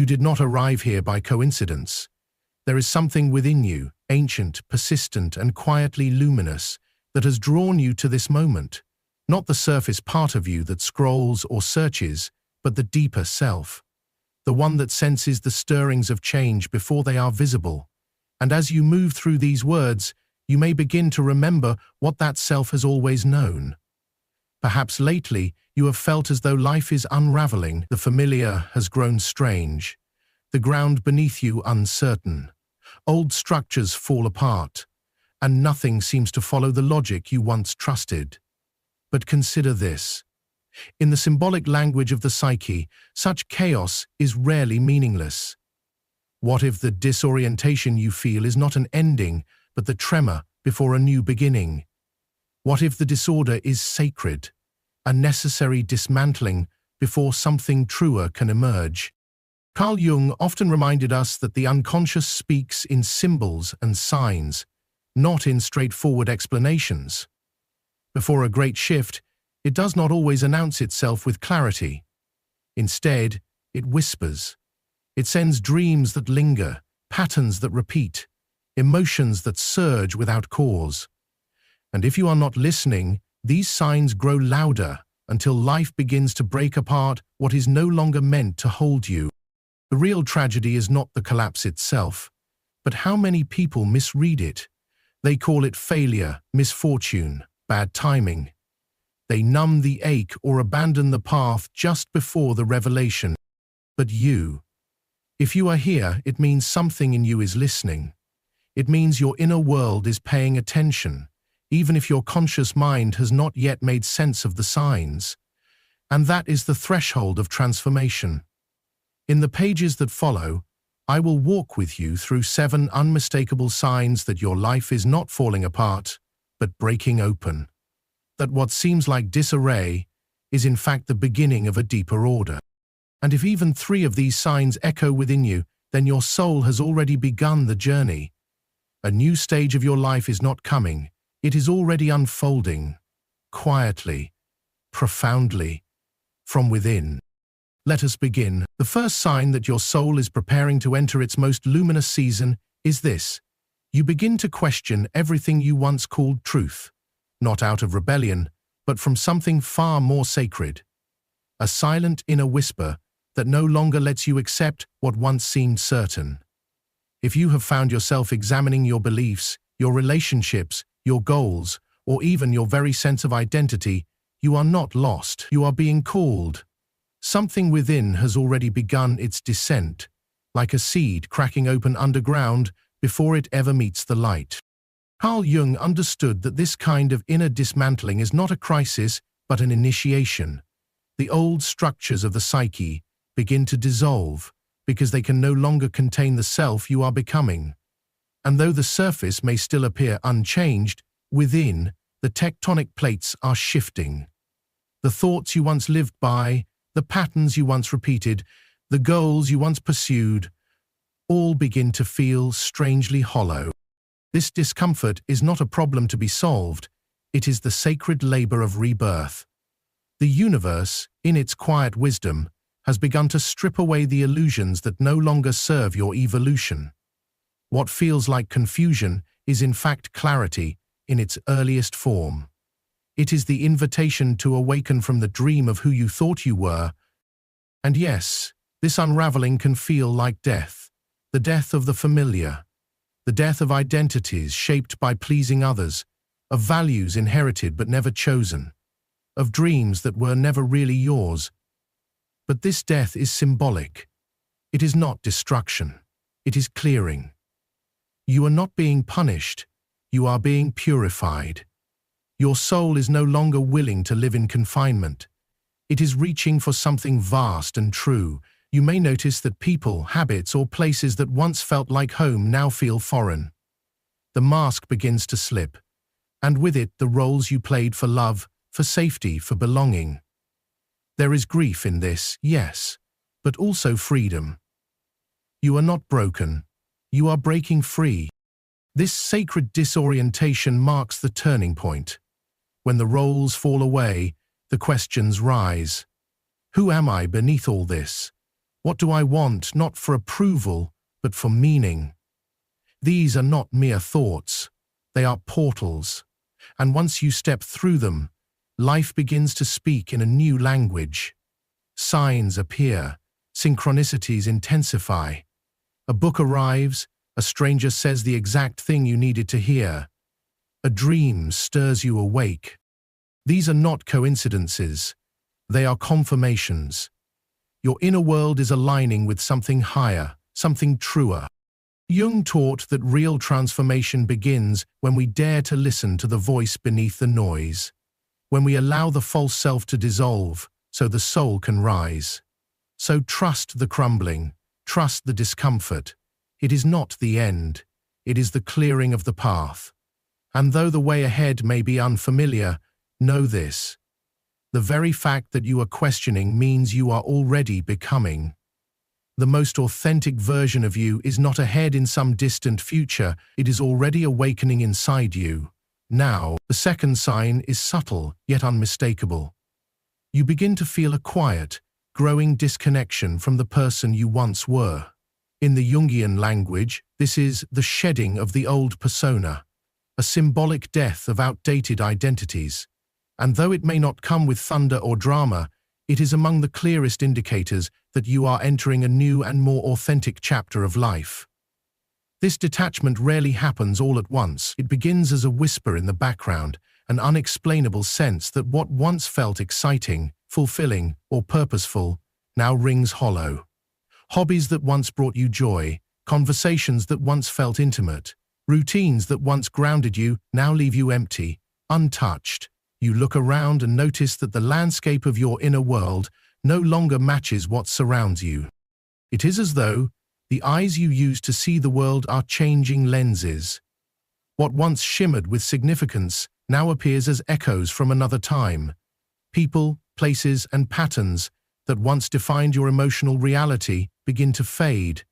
You did not arrive here by coincidence. There is something within you, ancient, persistent, and quietly luminous, that has drawn you to this moment. Not the surface part of you that scrolls or searches, but the deeper self. The one that senses the stirrings of change before they are visible. And as you move through these words, you may begin to remember what that self has always known. Perhaps lately, you have felt as though life is unraveling, the familiar has grown strange, the ground beneath you uncertain, old structures fall apart, and nothing seems to follow the logic you once trusted. But consider this. In the symbolic language of the psyche, such chaos is rarely meaningless. What if the disorientation you feel is not an ending, but the tremor before a new beginning? What if the disorder is sacred, a necessary dismantling before something truer can emerge? Carl Jung often reminded us that the unconscious speaks in symbols and signs, not in straightforward explanations. Before a great shift, it does not always announce itself with clarity. Instead, it whispers. It sends dreams that linger, patterns that repeat, emotions that surge without cause. And if you are not listening, these signs grow louder until life begins to break apart what is no longer meant to hold you. The real tragedy is not the collapse itself, but how many people misread it. They call it failure, misfortune, bad timing. They numb the ache or abandon the path just before the revelation. But you, if you are here, it means something in you is listening. It means your inner world is paying attention, even if your conscious mind has not yet made sense of the signs. And that is the threshold of transformation. In the pages that follow, I will walk with you through 7 unmistakable signs that your life is not falling apart, but breaking open. That what seems like disarray is in fact the beginning of a deeper order. And if even 3 of these signs echo within you, then your soul has already begun the journey. A new stage of your life is not coming, it is already unfolding, quietly, profoundly, from within. Let us begin. The first sign that your soul is preparing to enter its most luminous season is this. You begin to question everything you once called truth, not out of rebellion, but from something far more sacred. A silent inner whisper that no longer lets you accept what once seemed certain. If you have found yourself examining your beliefs, your relationships, your goals, or even your very sense of identity, you are not lost. You are being called. Something within has already begun its descent, like a seed cracking open underground before it ever meets the light. Carl Jung understood that this kind of inner dismantling is not a crisis, but an initiation. The old structures of the psyche begin to dissolve because they can no longer contain the self you are becoming. And though the surface may still appear unchanged, within, the tectonic plates are shifting. The thoughts you once lived by, the patterns you once repeated, the goals you once pursued, all begin to feel strangely hollow. This discomfort is not a problem to be solved, it is the sacred labor of rebirth. The universe, in its quiet wisdom, has begun to strip away the illusions that no longer serve your evolution. What feels like confusion is in fact clarity in its earliest form. It is the invitation to awaken from the dream of who you thought you were. And yes, this unraveling can feel like death, the death of the familiar. The death of identities shaped by pleasing others, of values inherited but never chosen, of dreams that were never really yours. But this death is symbolic. It is not destruction. It is clearing. You are not being punished. You are being purified. Your soul is no longer willing to live in confinement. It is reaching for something vast and true. You may notice that people, habits, or places that once felt like home now feel foreign. The mask begins to slip, and with it the roles you played for love, for safety, for belonging. There is grief in this, yes, but also freedom. You are not broken. You are breaking free. This sacred disorientation marks the turning point. When the roles fall away, the questions rise. Who am I beneath all this? What do I want, not for approval, but for meaning? These are not mere thoughts. They are portals. And once you step through them, life begins to speak in a new language. Signs appear, synchronicities intensify. A book arrives, a stranger says the exact thing you needed to hear. A dream stirs you awake. These are not coincidences. They are confirmations. Your inner world is aligning with something higher, something truer. Jung taught that real transformation begins when we dare to listen to the voice beneath the noise, when we allow the false self to dissolve so the soul can rise. So trust the crumbling, trust the discomfort. It is not the end. It is the clearing of the path. And though the way ahead may be unfamiliar, know this. The very fact that you are questioning means you are already becoming. The most authentic version of you is not ahead in some distant future, it is already awakening inside you. Now, the second sign is subtle, yet unmistakable. You begin to feel a quiet, growing disconnection from the person you once were. In the Jungian language, this is the shedding of the old persona, a symbolic death of outdated identities. And though it may not come with thunder or drama, it is among the clearest indicators that you are entering a new and more authentic chapter of life. This detachment rarely happens all at once. It begins as a whisper in the background, an unexplainable sense that what once felt exciting, fulfilling, or purposeful now rings hollow. Hobbies that once brought you joy, conversations that once felt intimate, routines that once grounded you now leave you empty, untouched. You look around and notice that the landscape of your inner world no longer matches what surrounds you. It is as though the eyes you use to see the world are changing lenses. What once shimmered with significance now appears as echoes from another time. People, places, and patterns that once defined your emotional reality begin to fade,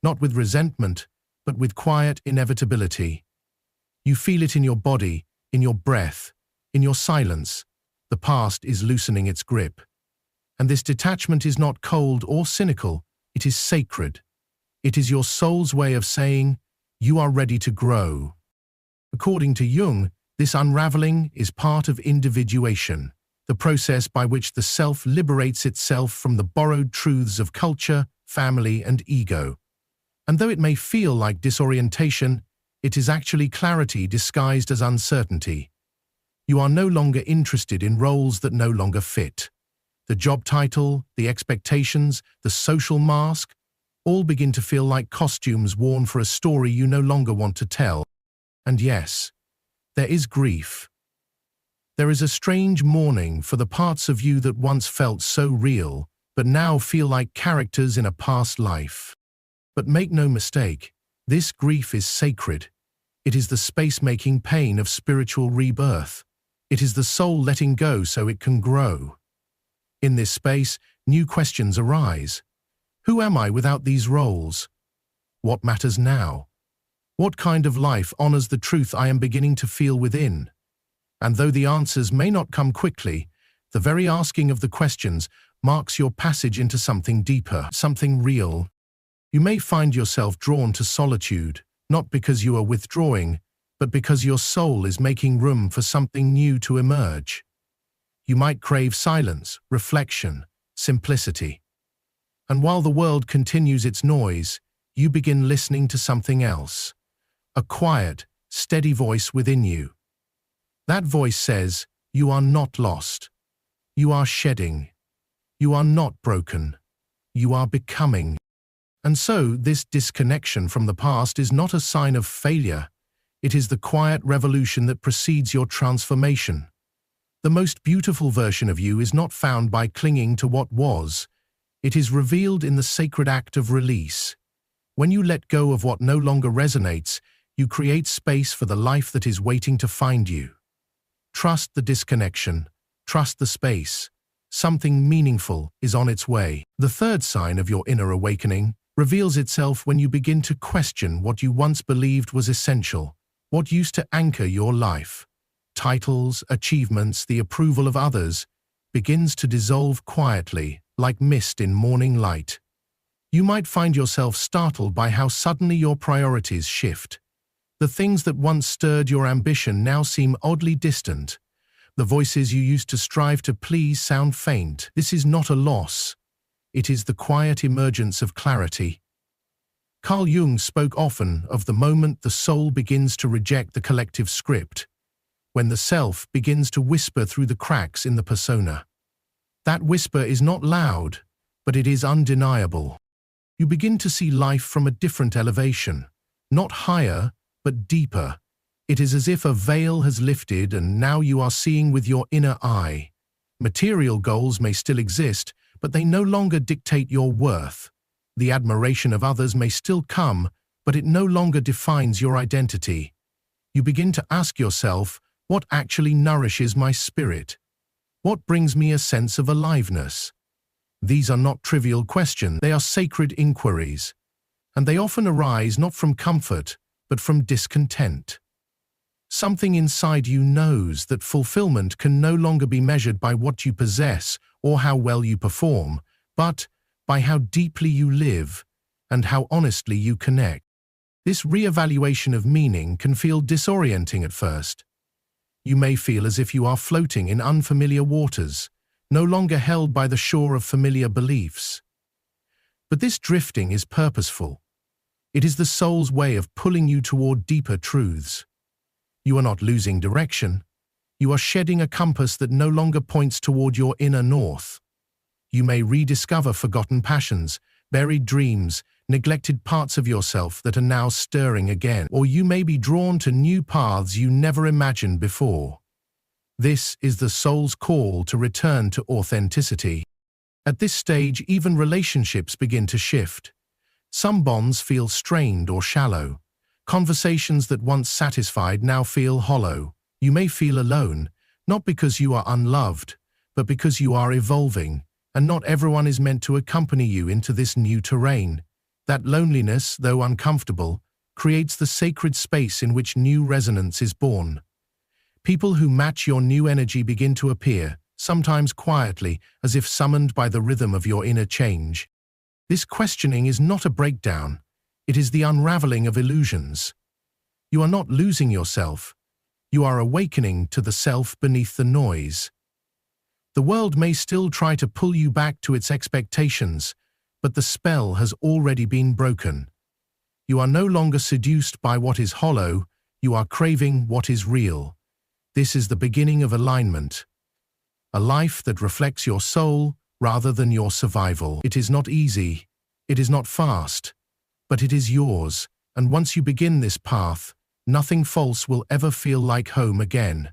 not with resentment, but with quiet inevitability. You feel it in your body, in your breath, in your silence. The past is loosening its grip. And this detachment is not cold or cynical, it is sacred. It is your soul's way of saying, you are ready to grow. According to Jung, this unraveling is part of individuation, the process by which the self liberates itself from the borrowed truths of culture, family, and ego. And though it may feel like disorientation, it is actually clarity disguised as uncertainty. You are no longer interested in roles that no longer fit. The job title, the expectations, the social mask, all begin to feel like costumes worn for a story you no longer want to tell. And yes, there is grief. There is a strange mourning for the parts of you that once felt so real, but now feel like characters in a past life. But make no mistake, this grief is sacred. It is the space-making pain of spiritual rebirth. It is the soul letting go so it can grow. In this space, new questions arise. Who am I without these roles? What matters now? What kind of life honors the truth I am beginning to feel within? And though the answers may not come quickly, the very asking of the questions marks your passage into something deeper, something real. You may find yourself drawn to solitude, not because you are withdrawing, but because your soul is making room for something new to emerge. You might crave silence, reflection, simplicity. And while the world continues its noise, you begin listening to something else, a quiet, steady voice within you. That voice says, you are not lost. You are shedding. You are not broken. You are becoming. And so, this disconnection from the past is not a sign of failure. It is the quiet revolution that precedes your transformation. The most beautiful version of you is not found by clinging to what was. It is revealed in the sacred act of release. When you let go of what no longer resonates, you create space for the life that is waiting to find you. Trust the disconnection. Trust the space. Something meaningful is on its way. The third sign of your inner awakening reveals itself when you begin to question what you once believed was essential, what used to anchor your life. Titles, achievements, the approval of others begins to dissolve quietly, like mist in morning light. You might find yourself startled by how suddenly your priorities shift. The things that once stirred your ambition now seem oddly distant. The voices you used to strive to please sound faint. This is not a loss. It is the quiet emergence of clarity. Carl Jung spoke often of the moment the soul begins to reject the collective script, when the self begins to whisper through the cracks in the persona. That whisper is not loud, but it is undeniable. You begin to see life from a different elevation, not higher, but deeper. It is as if a veil has lifted and now you are seeing with your inner eye. Material goals may still exist, but they no longer dictate your worth. The admiration of others may still come, but it no longer defines your identity. You begin to ask yourself, what actually nourishes my spirit? What brings me a sense of aliveness? These are not trivial questions, they are sacred inquiries, and they often arise not from comfort, but from discontent. Something inside you knows that fulfillment can no longer be measured by what you possess or how well you perform, but by how deeply you live and how honestly you connect. This re-evaluation of meaning can feel disorienting at first. You may feel as if you are floating in unfamiliar waters, no longer held by the shore of familiar beliefs. But this drifting is purposeful. It is the soul's way of pulling you toward deeper truths. You are not losing direction. You are shedding a compass that no longer points toward your inner north. You may rediscover forgotten passions, buried dreams, neglected parts of yourself that are now stirring again, or you may be drawn to new paths you never imagined before. This is the soul's call to return to authenticity. At this stage, even relationships begin to shift. Some bonds feel strained or shallow. Conversations that once satisfied now feel hollow. You may feel alone, not because you are unloved, but because you are evolving, and not everyone is meant to accompany you into this new terrain. That loneliness, though uncomfortable, creates the sacred space in which new resonance is born. People who match your new energy begin to appear, sometimes quietly, as if summoned by the rhythm of your inner change. This questioning is not a breakdown. It is the unraveling of illusions. You are not losing yourself. You are awakening to the self beneath the noise. The world may still try to pull you back to its expectations, but the spell has already been broken. You are no longer seduced by what is hollow, you are craving what is real. This is the beginning of alignment. A life that reflects your soul rather than your survival. It is not easy, it is not fast, but it is yours, and once you begin this path, nothing false will ever feel like home again.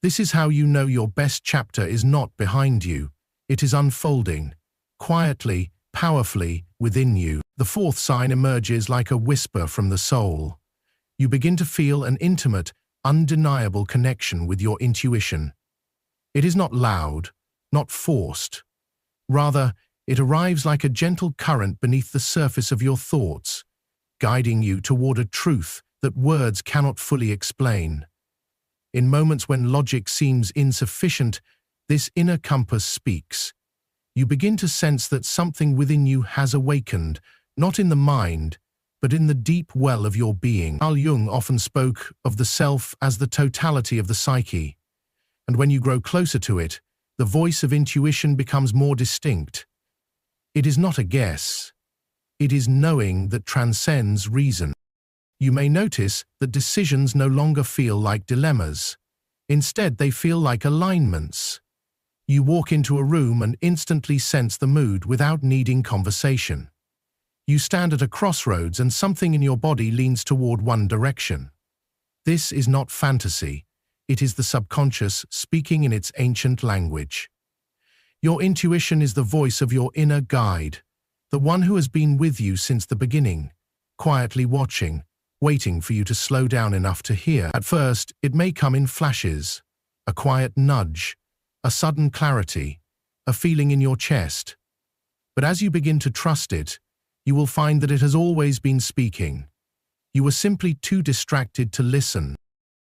This is how you know your best chapter is not behind you. It is unfolding, quietly, powerfully, within you. The fourth sign emerges like a whisper from the soul. You begin to feel an intimate, undeniable connection with your intuition. It is not loud, not forced. Rather, it arrives like a gentle current beneath the surface of your thoughts, guiding you toward a truth that words cannot fully explain. In moments when logic seems insufficient, this inner compass speaks. You begin to sense that something within you has awakened, not in the mind, but in the deep well of your being. Carl Jung often spoke of the self as the totality of the psyche, and when you grow closer to it, the voice of intuition becomes more distinct. It is not a guess. It is knowing that transcends reason. You may notice that decisions no longer feel like dilemmas. Instead, they feel like alignments. You walk into a room and instantly sense the mood without needing conversation. You stand at a crossroads and something in your body leans toward one direction. This is not fantasy. It is the subconscious speaking in its ancient language. Your intuition is the voice of your inner guide, the one who has been with you since the beginning, quietly watching, waiting for you to slow down enough to hear. At first, it may come in flashes, a quiet nudge, a sudden clarity, a feeling in your chest. But as you begin to trust it, you will find that it has always been speaking. You were simply too distracted to listen.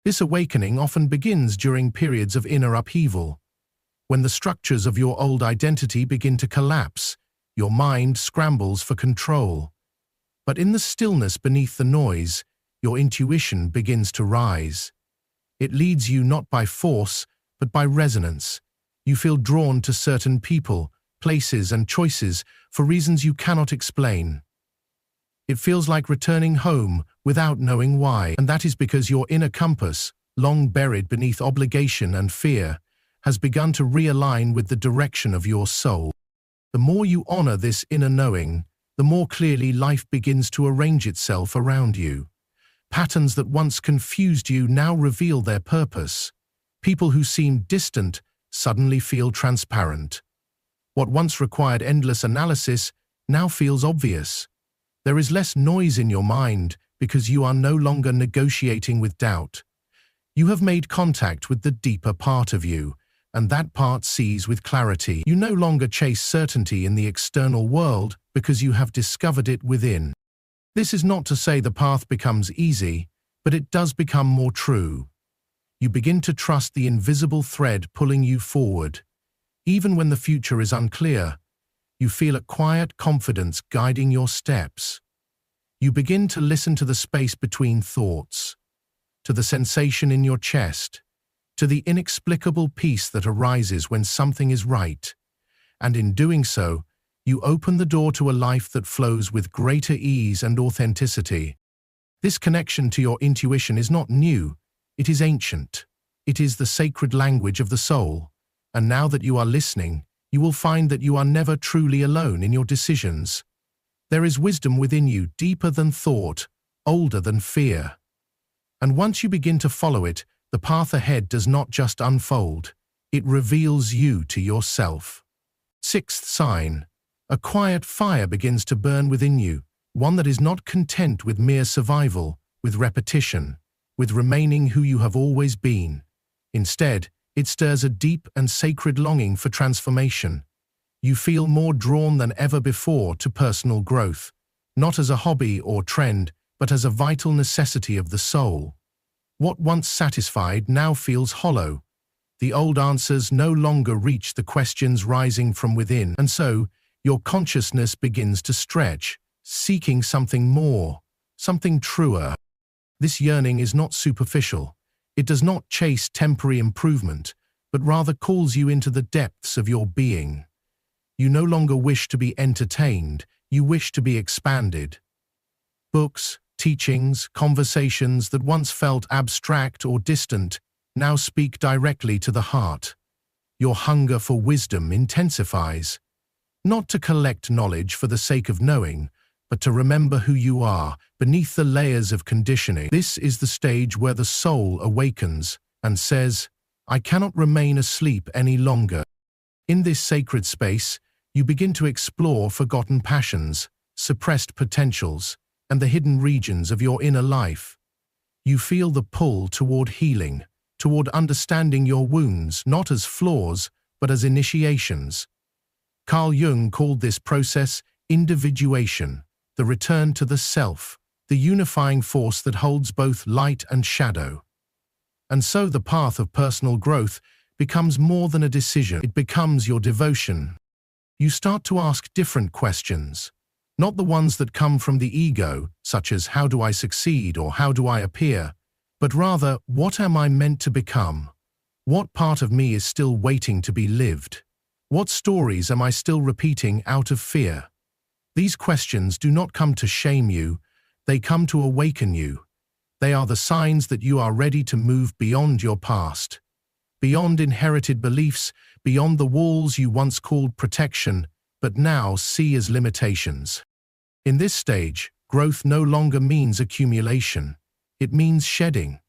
This awakening often begins during periods of inner upheaval, when the structures of your old identity begin to collapse, Your mind scrambles for control. But in the stillness beneath the noise, your intuition begins to rise. It leads you not by force, but by resonance. You feel drawn to certain people, places, and choices for reasons you cannot explain. It feels like returning home without knowing why, and that is because your inner compass, long buried beneath obligation and fear, has begun to realign with the direction of your soul. The more you honor this inner knowing, the more clearly life begins to arrange itself around you. Patterns that once confused you now reveal their purpose. People who seemed distant suddenly feel transparent. What once required endless analysis now feels obvious. There is less noise in your mind because you are no longer negotiating with doubt. You have made contact with the deeper part of you, and that part sees with clarity. You no longer chase certainty in the external world because you have discovered it within. This is not to say the path becomes easy, but it does become more true. You begin to trust the invisible thread pulling you forward. Even when the future is unclear, you feel a quiet confidence guiding your steps. You begin to listen to the space between thoughts, to the sensation in your chest, to the inexplicable peace that arises when something is right. And in doing so, you open the door to a life that flows with greater ease and authenticity. This connection to your intuition is not new, it is ancient. It is the sacred language of the soul. And now that you are listening, you will find that you are never truly alone in your decisions. There is wisdom within you deeper than thought, older than fear. And once you begin to follow it, the path ahead does not just unfold, it reveals you to yourself. Sixth sign. A quiet fire begins to burn within you, one that is not content with mere survival, with repetition, with remaining who you have always been. Instead, it stirs a deep and sacred longing for transformation. You feel more drawn than ever before to personal growth, not as a hobby or trend, but as a vital necessity of the soul. What once satisfied now feels hollow. The old answers no longer reach the questions rising from within, and so, your consciousness begins to stretch, seeking something more, something truer. This yearning is not superficial. It does not chase temporary improvement, but rather calls you into the depths of your being. You no longer wish to be entertained, you wish to be expanded. Books, teachings, conversations that once felt abstract or distant now speak directly to the heart. Your hunger for wisdom intensifies. Not to collect knowledge for the sake of knowing, but to remember who you are beneath the layers of conditioning. This is the stage where the soul awakens and says, I cannot remain asleep any longer. In this sacred space, you begin to explore forgotten passions, suppressed potentials, and the hidden regions of your inner life. You feel the pull toward healing, toward understanding your wounds not as flaws, but as initiations. Carl Jung called this process individuation, the return to the self, the unifying force that holds both light and shadow. And so the path of personal growth becomes more than a decision, it becomes your devotion. You start to ask different questions, not the ones that come from the ego, such as how do I succeed or how do I appear, but rather, what am I meant to become? What part of me is still waiting to be lived? What stories am I still repeating out of fear? These questions do not come to shame you, they come to awaken you. They are the signs that you are ready to move beyond your past, beyond inherited beliefs, beyond the walls you once called protection, but now see as limitations. In this stage, growth no longer means accumulation. It means shedding.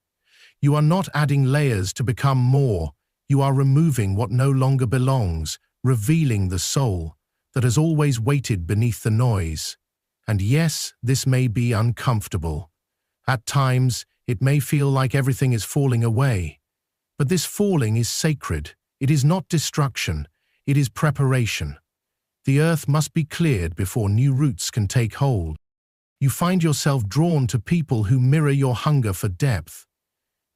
You are not adding layers to become more, you are removing what no longer belongs, revealing the soul that has always waited beneath the noise. And yes, this may be uncomfortable. At times, it may feel like everything is falling away. But this falling is sacred. It is not destruction. It is preparation. The earth must be cleared before new roots can take hold. You find yourself drawn to people who mirror your hunger for depth.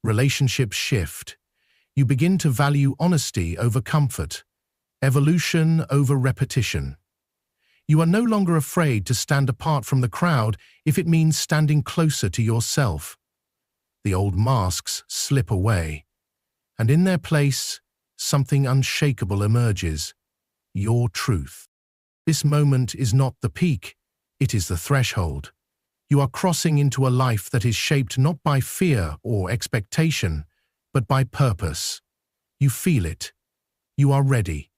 Relationships shift. You begin to value honesty over comfort, evolution over repetition. You are no longer afraid to stand apart from the crowd if it means standing closer to yourself. The old masks slip away, and in their place, something unshakable emerges: your truth. This moment is not the peak, it is the threshold. You are crossing into a life that is shaped not by fear or expectation, but by purpose. You feel it. You are ready.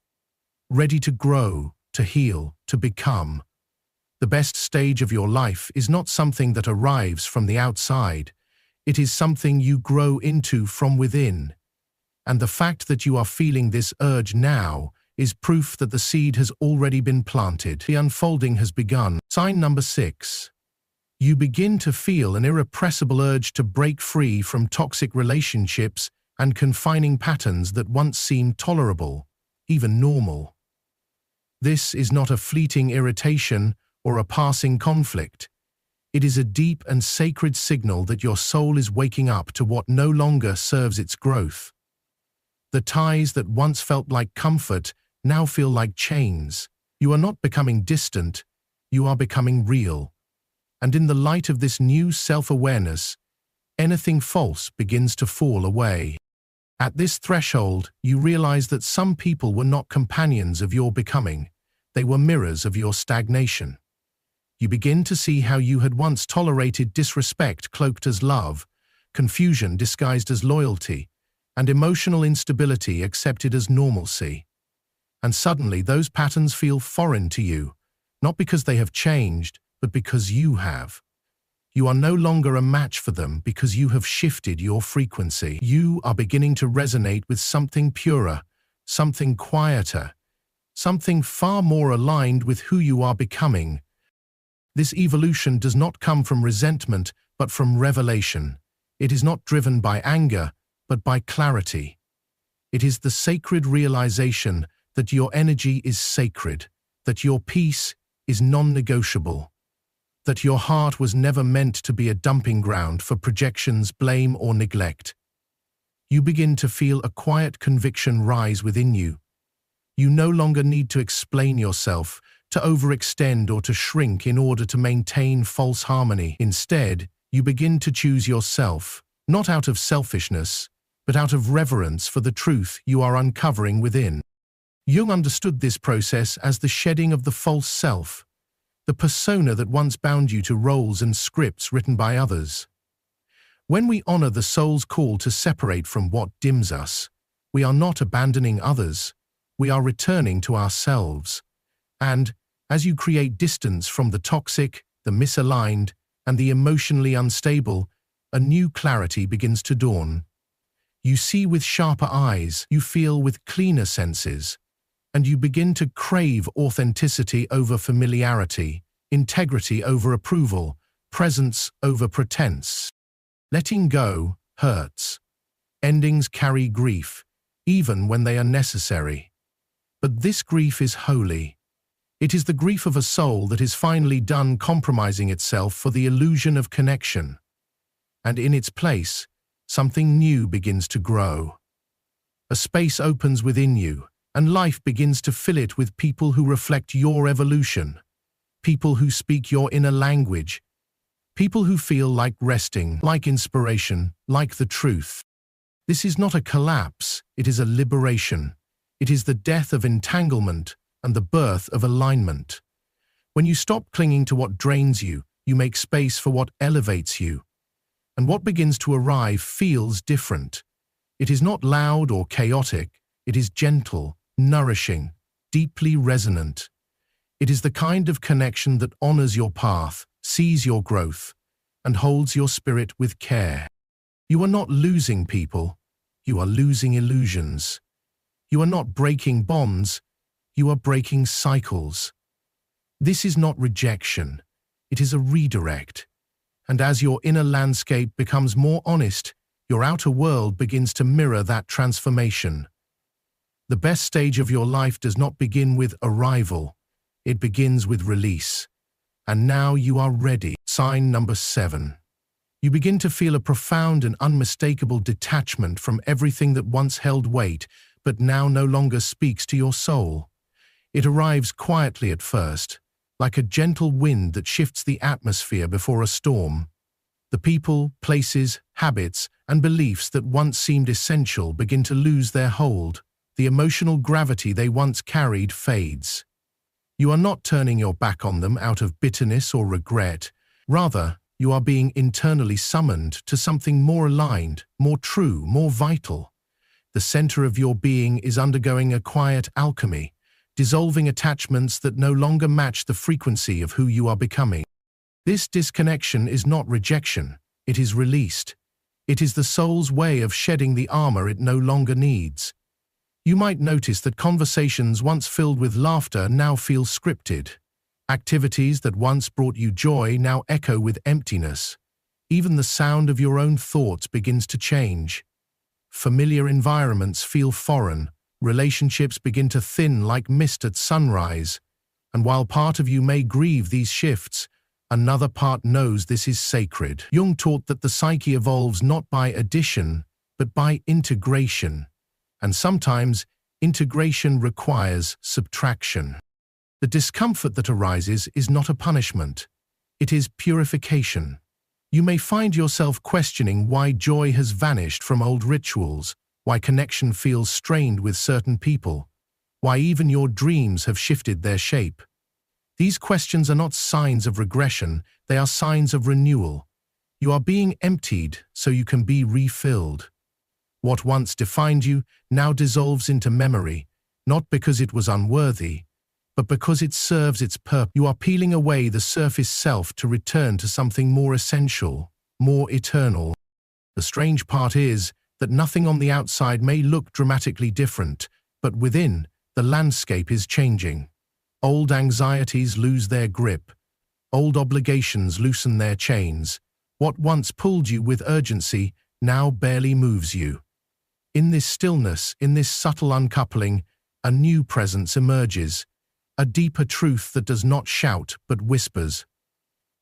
Ready to grow, to heal, to become. The best stage of your life is not something that arrives from the outside. It is something you grow into from within. And the fact that you are feeling this urge now is proof that the seed has already been planted. The unfolding has begun. Sign number 6. You begin to feel an irrepressible urge to break free from toxic relationships and confining patterns that once seemed tolerable, even normal. This is not a fleeting irritation or a passing conflict. It is a deep and sacred signal that your soul is waking up to what no longer serves its growth. The ties that once felt like comfort now feel like chains. You are not becoming distant, you are becoming real. And in the light of this new self-awareness, anything false begins to fall away. At this threshold, you realize that some people were not companions of your becoming. They were mirrors of your stagnation. You begin to see how you had once tolerated disrespect cloaked as love, confusion disguised as loyalty, and emotional instability accepted as normalcy. And suddenly those patterns feel foreign to you, not because they have changed, but because you have. You are no longer a match for them because you have shifted your frequency. You are beginning to resonate with something purer, something quieter, something far more aligned with who you are becoming. This evolution does not come from resentment, but from revelation. It is not driven by anger, but by clarity. It is the sacred realization that your energy is sacred, that your peace is non-negotiable, that your heart was never meant to be a dumping ground for projections, blame, or neglect. You begin to feel a quiet conviction rise within you. You no longer need to explain yourself, to overextend or to shrink in order to maintain false harmony. Instead, you begin to choose yourself, not out of selfishness, but out of reverence for the truth you are uncovering within. Jung understood this process as the shedding of the false self, the persona that once bound you to roles and scripts written by others. When we honor the soul's call to separate from what dims us, we are not abandoning others, we are returning to ourselves. And, as you create distance from the toxic, the misaligned, and the emotionally unstable, a new clarity begins to dawn. You see with sharper eyes, you feel with cleaner senses, and you begin to crave authenticity over familiarity, integrity over approval, presence over pretense. Letting go hurts. Endings carry grief, even when they are necessary. But this grief is holy. It is the grief of a soul that is finally done compromising itself for the illusion of connection. And in its place, something new begins to grow. A space opens within you, and life begins to fill it with people who reflect your evolution, people who speak your inner language, people who feel like resting, like inspiration, like the truth. This is not a collapse, it is a liberation. It is the death of entanglement and the birth of alignment. When you stop clinging to what drains you, you make space for what elevates you. And what begins to arrive feels different. It is not loud or chaotic, it is gentle, nourishing, deeply resonant. It is the kind of connection that honors your path, sees your growth, and holds your spirit with care. You are not losing people, you are losing illusions. You are not breaking bonds, you are breaking cycles. This is not rejection, it is a redirect. And as your inner landscape becomes more honest, your outer world begins to mirror that transformation. The best stage of your life does not begin with arrival, it begins with release. And now you are ready. Sign number 7. You begin to feel a profound and unmistakable detachment from everything that once held weight, but now no longer speaks to your soul. It arrives quietly at first, like a gentle wind that shifts the atmosphere before a storm. The people, places, habits, and beliefs that once seemed essential begin to lose their hold. The emotional gravity they once carried fades. You are not turning your back on them out of bitterness or regret. Rather, you are being internally summoned to something more aligned, more true, more vital. The center of your being is undergoing a quiet alchemy, dissolving attachments that no longer match the frequency of who you are becoming. This disconnection is not rejection, it is released. It is the soul's way of shedding the armor it no longer needs. You might notice that conversations once filled with laughter now feel scripted. Activities that once brought you joy now echo with emptiness. Even the sound of your own thoughts begins to change. Familiar environments feel foreign, relationships begin to thin like mist at sunrise. And while part of you may grieve these shifts, another part knows this is sacred. Jung taught that the psyche evolves not by addition, but by integration. And sometimes, integration requires subtraction. The discomfort that arises is not a punishment. It is purification. You may find yourself questioning why joy has vanished from old rituals, why connection feels strained with certain people, why even your dreams have shifted their shape. These questions are not signs of regression, they are signs of renewal. You are being emptied so you can be refilled. What once defined you now dissolves into memory, not because it was unworthy, but because it serves its purpose. You are peeling away the surface self to return to something more essential, more eternal. The strange part is that nothing on the outside may look dramatically different, but within, the landscape is changing. Old anxieties lose their grip. Old obligations loosen their chains. What once pulled you with urgency now barely moves you. In this stillness, in this subtle uncoupling, a new presence emerges, a deeper truth that does not shout but whispers,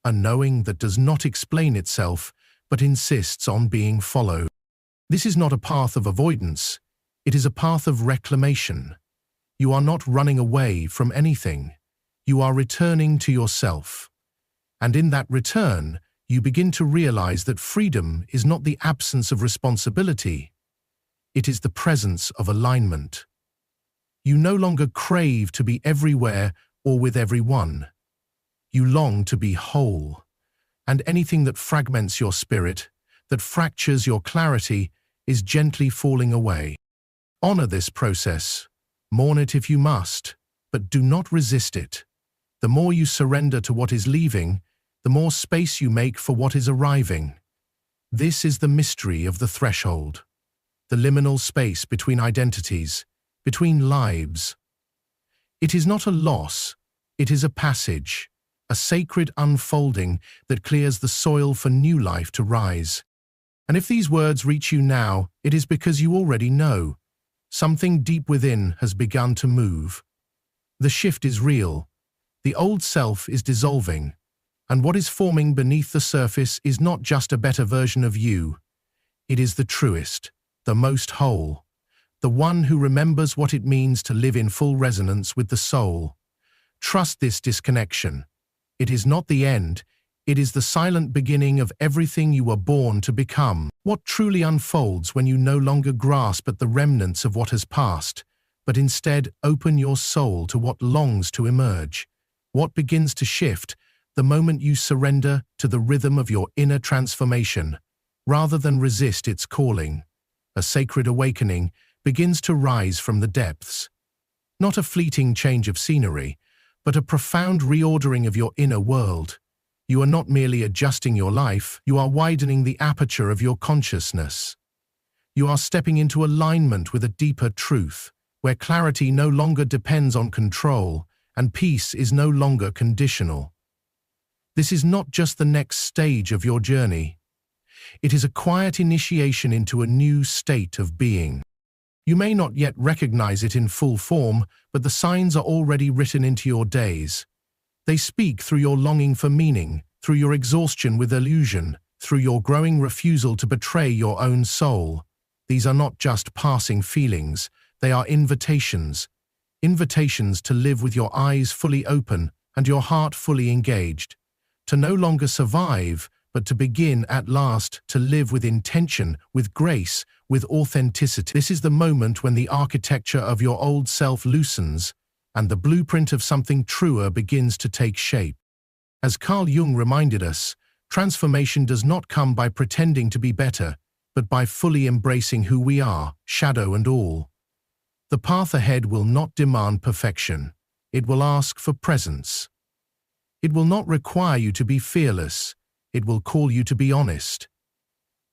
a knowing that does not explain itself but insists on being followed. This is not a path of avoidance, it is a path of reclamation. You are not running away from anything, you are returning to yourself. And in that return, you begin to realize that freedom is not the absence of responsibility, it is the presence of alignment. You no longer crave to be everywhere or with everyone. You long to be whole. And anything that fragments your spirit, that fractures your clarity, is gently falling away. Honor this process. Mourn it if you must, but do not resist it. The more you surrender to what is leaving, the more space you make for what is arriving. This is the mystery of the threshold. The liminal space between identities, between lives. It is not a loss, it is a passage, a sacred unfolding that clears the soil for new life to rise. And if these words reach you now, it is because you already know. Something deep within has begun to move. The shift is real. The old self is dissolving. And what is forming beneath the surface is not just a better version of you. It is the truest, the most whole, the one who remembers what it means to live in full resonance with the soul. Trust this disconnection. It is not the end, it is the silent beginning of everything you were born to become. What truly unfolds when you no longer grasp at the remnants of what has passed, but instead open your soul to what longs to emerge. What begins to shift the moment you surrender to the rhythm of your inner transformation, rather than resist its calling. A sacred awakening begins to rise from the depths. Not a fleeting change of scenery, but a profound reordering of your inner world. You are not merely adjusting your life, you are widening the aperture of your consciousness. You are stepping into alignment with a deeper truth, where clarity no longer depends on control, and peace is no longer conditional. This is not just the next stage of your journey. It is a quiet initiation into a new state of being. You may not yet recognize it in full form, but the signs are already written into your days. They speak through your longing for meaning, through your exhaustion with illusion, through your growing refusal to betray your own soul. These are not just passing feelings, they are invitations. Invitations to live with your eyes fully open and your heart fully engaged. To no longer survive, but to begin at last to live with intention, with grace, with authenticity. This is the moment when the architecture of your old self loosens and the blueprint of something truer begins to take shape. As Carl Jung reminded us, transformation does not come by pretending to be better, but by fully embracing who we are, shadow and all. The path ahead will not demand perfection. It will ask for presence. It will not require you to be fearless. It will call you to be honest.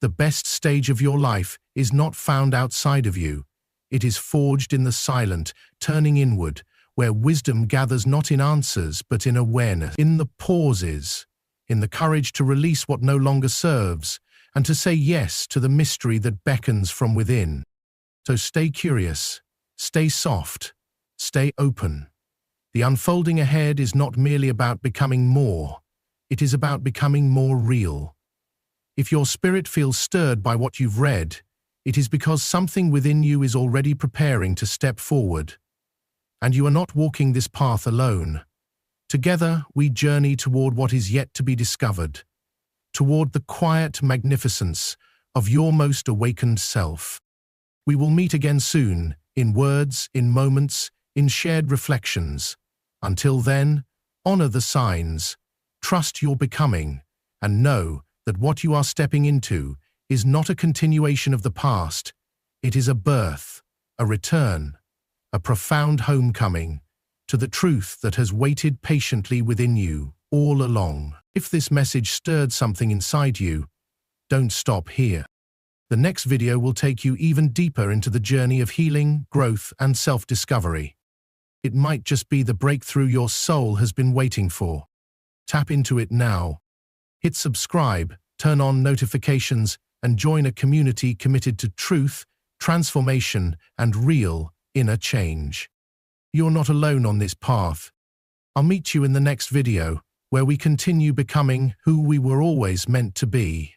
The best stage of your life is not found outside of you. It is forged in the silent, turning inward, where wisdom gathers not in answers but in awareness, in the pauses, in the courage to release what no longer serves, and to say yes to the mystery that beckons from within. So stay curious, stay soft, stay open. The unfolding ahead is not merely about becoming more. It is about becoming more real. If your spirit feels stirred by what you've read, it is because something within you is already preparing to step forward. And you are not walking this path alone. Together, we journey toward what is yet to be discovered, toward the quiet magnificence of your most awakened self. We will meet again soon, in words, in moments, in shared reflections. Until then, honor the signs, trust your becoming, and know that what you are stepping into is not a continuation of the past. It is a birth, a return, a profound homecoming to the truth that has waited patiently within you all along. If this message stirred something inside you, don't stop here. The next video will take you even deeper into the journey of healing, growth, and self-discovery. It might just be the breakthrough your soul has been waiting for. Tap into it now. Hit subscribe, turn on notifications, and join a community committed to truth, transformation, and real inner change. You're not alone on this path. I'll meet you in the next video, where we continue becoming who we were always meant to be.